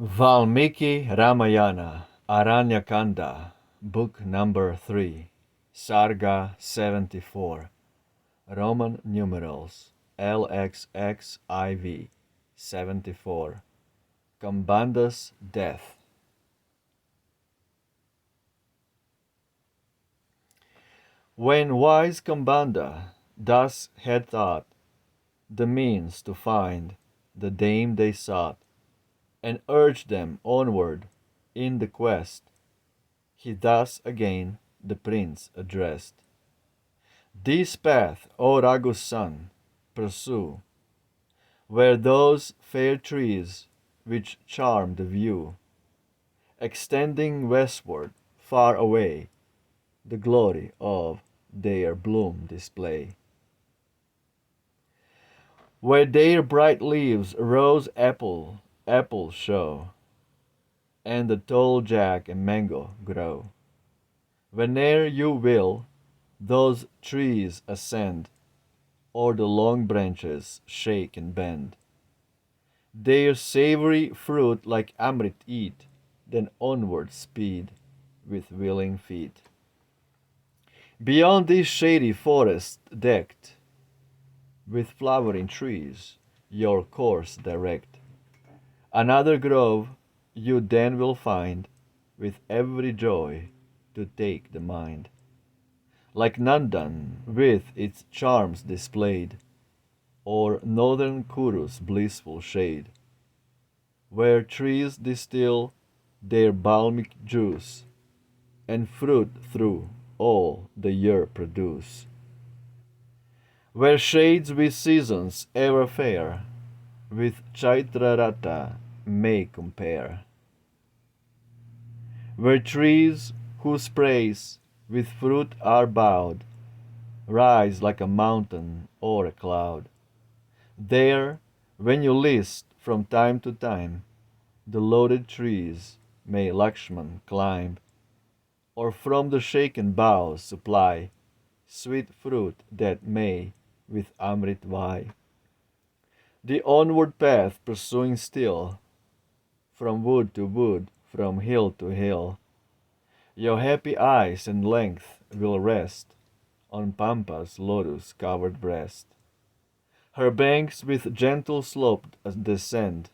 Valmiki Ramayana, Aranya Kanda, Book number 3, Sarga 74, Roman numerals LXXIV 74, KABANDHA'S death. When wise Kambanda thus had thought the means to find the dame they sought, and urged them onward in the quest, he thus again the prince addressed. This path, O Raghu's son, pursue, where those fair trees which charm the view, extending westward far away, the glory of their bloom display. Where their bright leaves apples show, and the tall jack and mango grow. Whene'er you will those trees ascend, or the long branches shake and bend, their savory fruit like amrit eat, then onward speed with willing feet. Beyond this shady forest decked with flowering trees, your course direct. Another grove you then will find, with every joy to take the mind. Like Nandan with its charms displayed, or northern Kuru's blissful shade, where trees distill their balmic juice, and fruit through all the year produce. Where shades with seasons ever fair, with Chaitrarata may compare. Where trees whose sprays with fruit are bowed, rise like a mountain or a cloud. There, when you list from time to time, the loaded trees may Lakshman climb, or from the shaken boughs supply sweet fruit that may with Amrit vie. The onward path pursuing still, from wood to wood, from hill to hill, your happy eyes and length will rest on Pampa's lotus-covered breast. Her banks with gentle slope descend,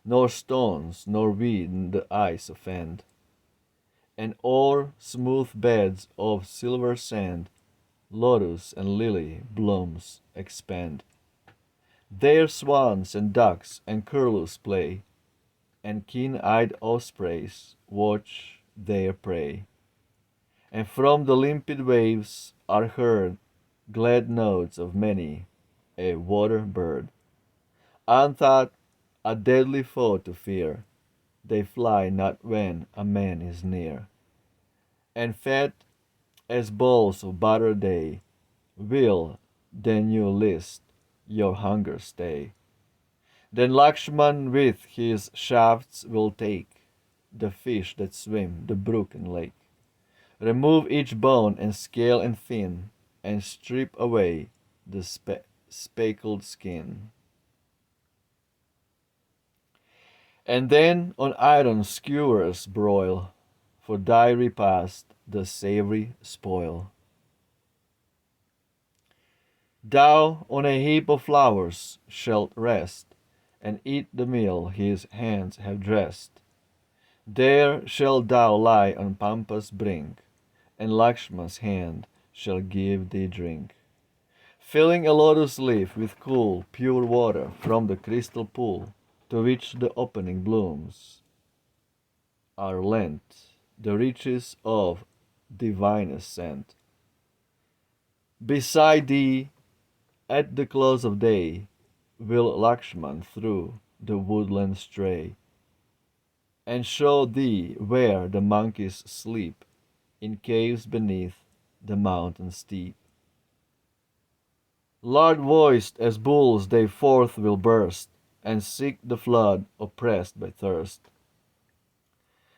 nor stones nor weed the eyes offend, and o'er smooth beds of silver sand lotus and lily blooms expand. There swans and ducks and curlews play, and keen-eyed ospreys watch their prey. And from the limpid waves are heard glad notes of many a water bird. Unthought, a deadly foe to fear, they fly not when a man is near. And fat as balls of butter they will, then you list your hunger stay. Then Lakshman with his shafts will take the fish that swim the brook and lake, remove each bone and scale and fin, and strip away the speckled skin. And then on iron skewers broil, for thy repast the savory spoil. Thou on a heap of flowers shalt rest, and eat the meal his hands have dressed. There shalt thou lie on Pampa's brink, and Lakshman's hand shall give thee drink, filling a lotus leaf with cool, pure water from the crystal pool, to which the opening blooms are lent, the riches of divinest scent. Beside thee, at the close of day, will Lakshman through the woodland stray, and show thee where the monkeys sleep, in caves beneath the mountain steep. Loud-voiced as bulls they forth will burst, and seek the flood oppressed by thirst.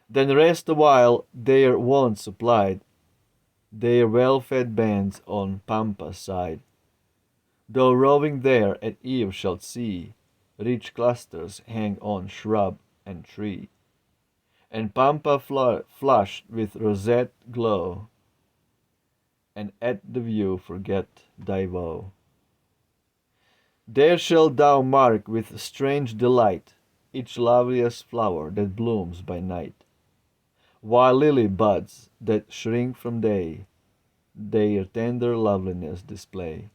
Then rest awhile their want supplied, their well-fed bands on Pampa's side. Though roving there at eve shalt see rich clusters hang on shrub and tree, and pampa flushed with rosette glow, and at the view forget thy woe. There shalt thou mark with strange delight each loveliest flower that blooms by night, while lily buds that shrink from day their tender loveliness display.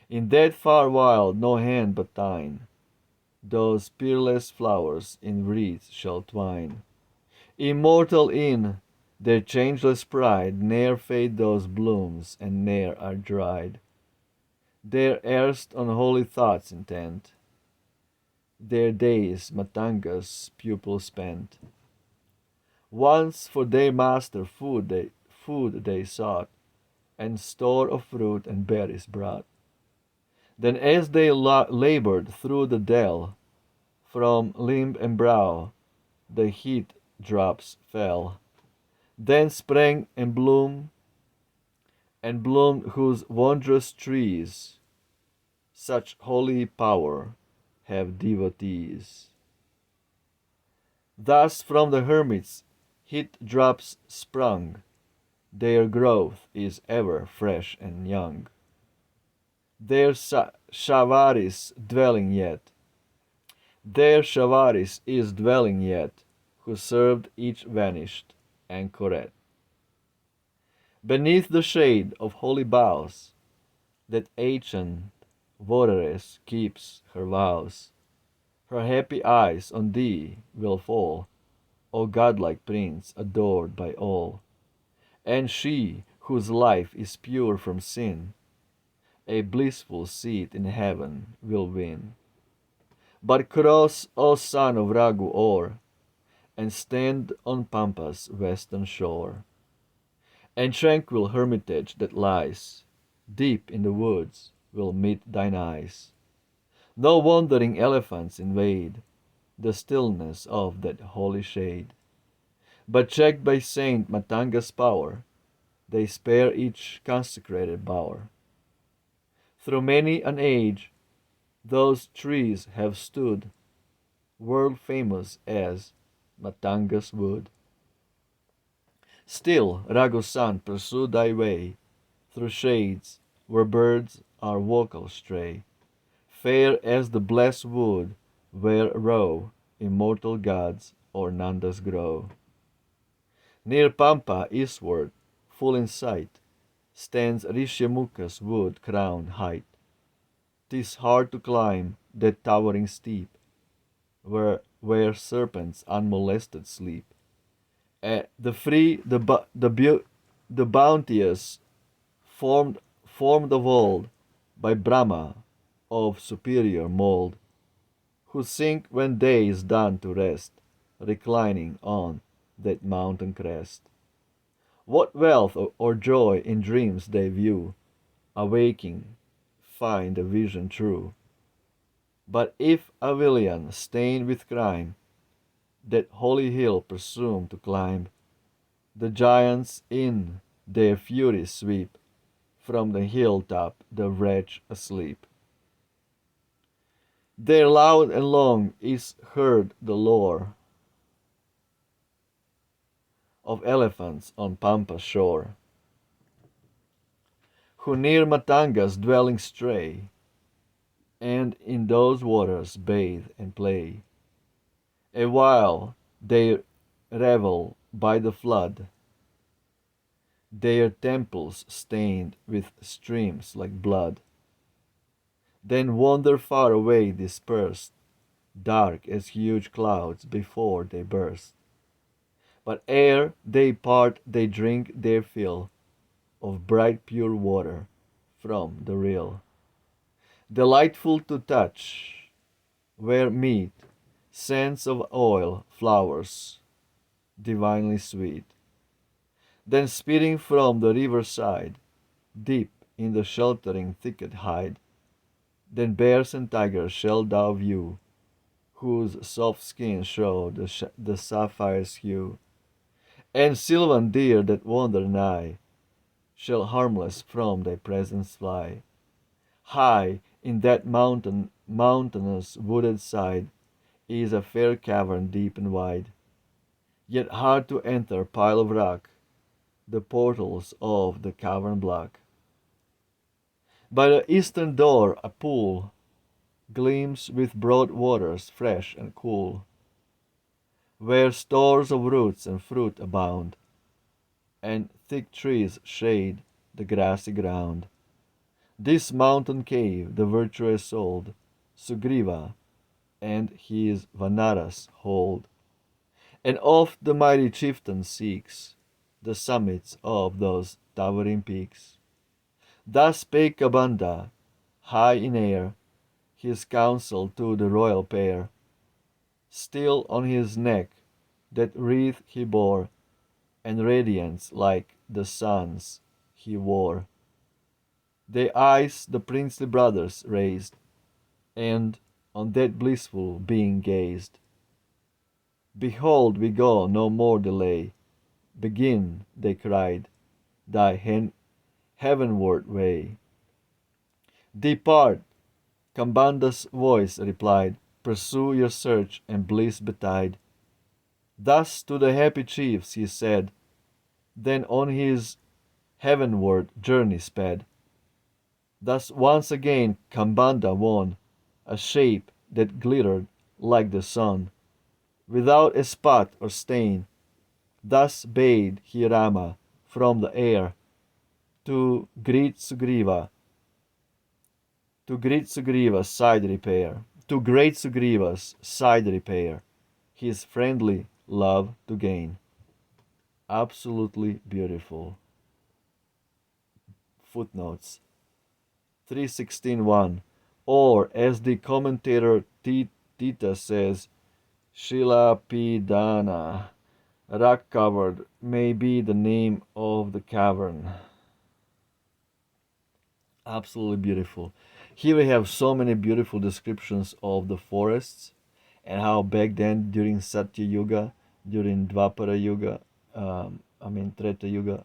In that far wild no hand but thine those peerless flowers in wreaths shall twine. Immortal in their changeless pride, ne'er fade those blooms and ne'er are dried. Their erst on holy thoughts intent, their days Matanga's pupils spent. Once for their master food they sought, and store of fruit and berries brought. Then as they labored through the dell, from limb and brow the heat drops fell. Then sprang and bloomed whose wondrous trees such holy power have devotees. Thus from the hermit's heat drops sprung, their growth is ever fresh and young. Their Shavaris dwelling yet, their Shavaris is dwelling yet, who served each vanished anchoret. Beneath the shade of holy boughs, that ancient votaress keeps her vows. Her happy eyes on thee will fall, O godlike prince, adored by all. And she, whose life is pure from sin, a blissful seat in heaven will win. But cross, O son of Ragu, o'er, and stand on Pampa's western shore. And tranquil hermitage that lies deep in the woods will meet thine eyes. No wandering elephants invade the stillness of that holy shade. But checked by Saint Matanga's power, they spare each consecrated bower. Through many an age, those trees have stood, world famous as Matanga's wood. Still, Ragusan, pursue thy way through shades where birds are vocal stray, fair as the blessed wood where row immortal gods or Nandas grow. Near Pampa, eastward, full in sight, stands Rishyamukha's wood-crowned height. 'Tis hard to climb that towering steep, where serpents unmolested sleep. The free, the bounteous, formed of old by Brahma of superior mold, who sink when day is done to rest, reclining on that mountain crest. What wealth or joy in dreams they view, awaking, find the vision true. But if a villain stained with crime that holy hill presume to climb, the giants in their fury sweep from the hilltop the wretch asleep. There loud and long is heard the lore of elephants on Pampa's shore, who near Matanga's dwelling stray, and in those waters bathe and play. A while they revel by the flood, their temples stained with streams like blood. Then wander far away dispersed, dark as huge clouds before they burst. But ere they part they drink their fill of bright pure water from the rill. Delightful to touch, where meet scents of oil, flowers, divinely sweet. Then speeding from the riverside, deep in the sheltering thicket hide. Then bears and tigers shalt thou view, whose soft skins show the sapphire's hue. And sylvan deer that wander nigh shall harmless from thy presence fly. High in that mountain mountainous wooded side is a fair cavern deep and wide, yet hard to enter pile of rock, the portals of the cavern block. By the eastern door a pool gleams with broad waters fresh and cool, where stores of roots and fruit abound, and thick trees shade the grassy ground. This mountain cave the virtuous souled Sugriva and his Vanaras hold, and oft the mighty chieftain seeks the summits of those towering peaks. Thus spake Kabanda, high in air, his counsel to the royal pair. Still on his neck that wreath he bore, and radiance like the sun's he wore. Their eyes the princely brothers raised, and on that blissful being gazed. Behold, we go, no more delay. Begin, they cried, thy heavenward way. Depart, Kambanda's voice replied, pursue your search and bliss betide. Thus to the happy chiefs he said, then on his heavenward journey sped. Thus once again Kambanda won a shape that glittered like the sun, without a spot or stain. Thus bade he Rama from the air to greet Sugriva, to greet Sugriva's side repair, to great Sugriva's side repair, his friendly love to gain. Absolutely beautiful. Footnotes 316.1, or as the commentator Tita says, Shilapidana, rock covered, may be the name of the cavern. Absolutely beautiful. Here we have so many beautiful descriptions of the forests and how back then during Satya Yuga, during Dvapara Yuga, Treta Yuga,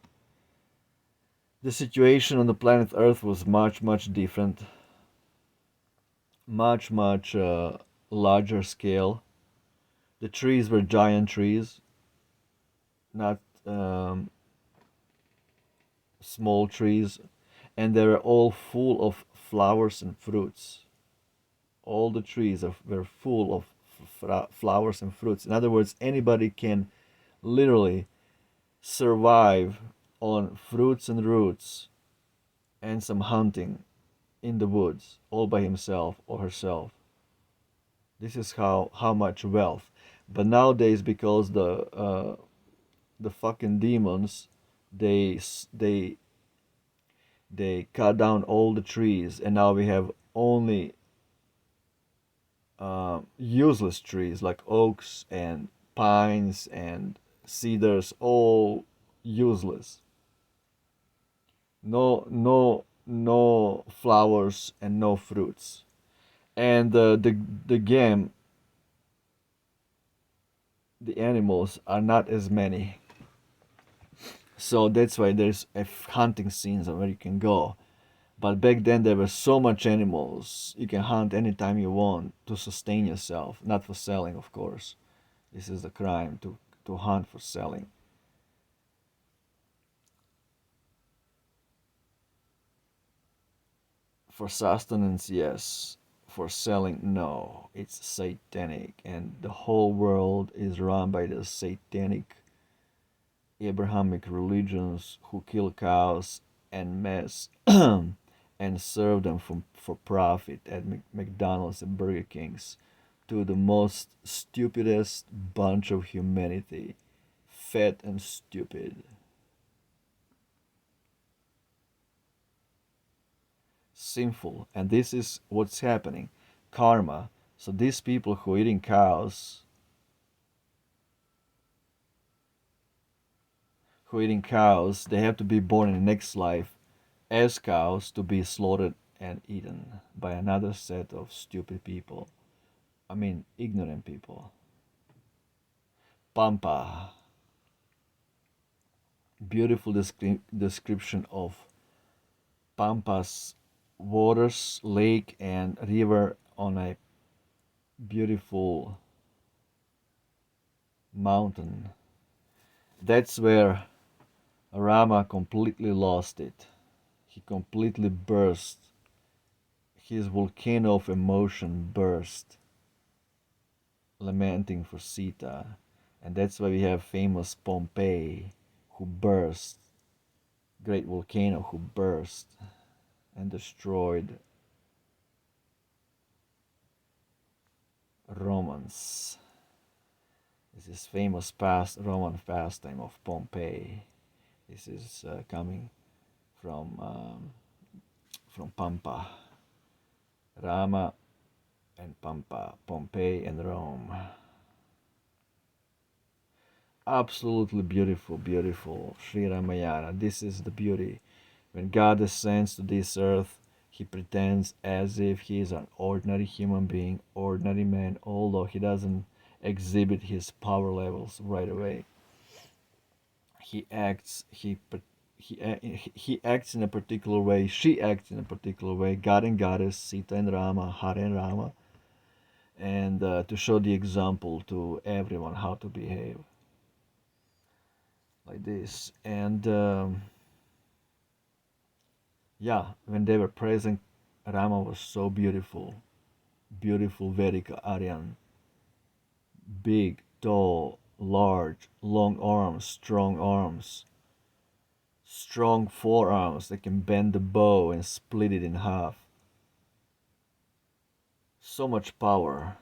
the situation on the planet Earth was much different, much larger scale. The trees were giant trees, not small trees, and they were all full of flowers and fruits. All the trees were full of flowers and fruits. In other words, anybody can literally survive on fruits and roots and some hunting in the woods all by himself or herself. This is how much wealth. But nowadays, because the fucking demons, they cut down all the trees, and now we have only useless trees like oaks and pines and cedars, all useless. No flowers and no fruits. And the game, the animals are not as many. So that's why there's hunting scenes where you can go. But back then there were so much animals. You can hunt anytime you want to sustain yourself, not for selling, of course. This is a crime to hunt for selling. For sustenance, yes. For selling, no. It's satanic, and the whole world is run by the satanic Abrahamic religions who kill cows and mess and serve them for profit at McDonald's and Burger Kings, to the most stupidest bunch of humanity, fat and stupid. Sinful, and this is what's happening. Karma. So these people who are eating cows, they have to be born in the next life as cows to be slaughtered and eaten by another set of stupid people. Ignorant people. Pampa. Beautiful description of Pampas waters, lake and river on a beautiful mountain. That's where Rama completely lost it. He completely burst. His volcano of emotion burst, lamenting for Sita. And that's why we have famous Pompeii, who burst, great volcano who burst and destroyed Romans. This is famous past Roman pastime of Pompeii. This is coming from Pampa, Rama and Pampa, Pompeii and Rome. Absolutely beautiful, beautiful Sri Ramayana. This is the beauty. When God descends to this earth, he pretends as if he is an ordinary human being, ordinary man, although he doesn't exhibit his power levels right away. He acts he acts in a particular way, she acts in a particular way, God and Goddess, Sita and Rama, Hare and Rama, and to show the example to everyone how to behave like this. And yeah, when they were present, Rama was so beautiful, beautiful Vedika Aryan, big, tall, large, long arms, strong forearms that can bend the bow and split it in half. So much power.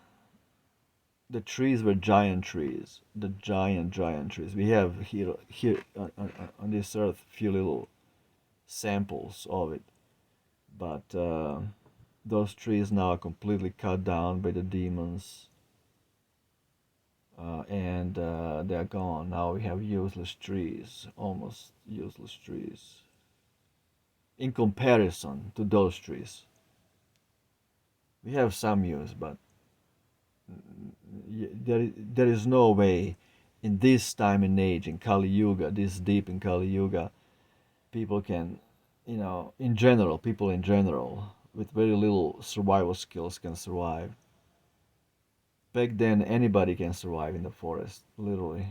The trees were giant trees, the giant trees. We have here on this earth few little samples of it, but those trees now are completely cut down by the demons, and they are gone. Now we have useless trees, almost useless trees, in comparison to those trees. We have some use, but there is no way in this time and age, in Kali Yuga, this deep in Kali Yuga, people can, in general, people in general, with very little survival skills can survive. Back then, anybody can survive in the forest, literally.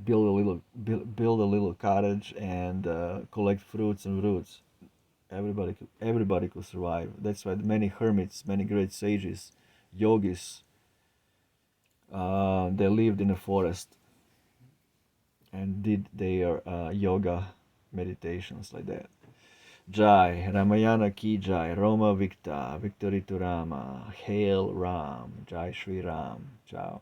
Build a little cottage and collect fruits and roots. Everybody could survive. That's why many hermits, many great sages, yogis, they lived in the forest and did their yoga meditations like that. Jai, Ramayana ki Jai, Roma Victa, Victory to Rama, Hail Ram, Jai Shri Ram, Ciao.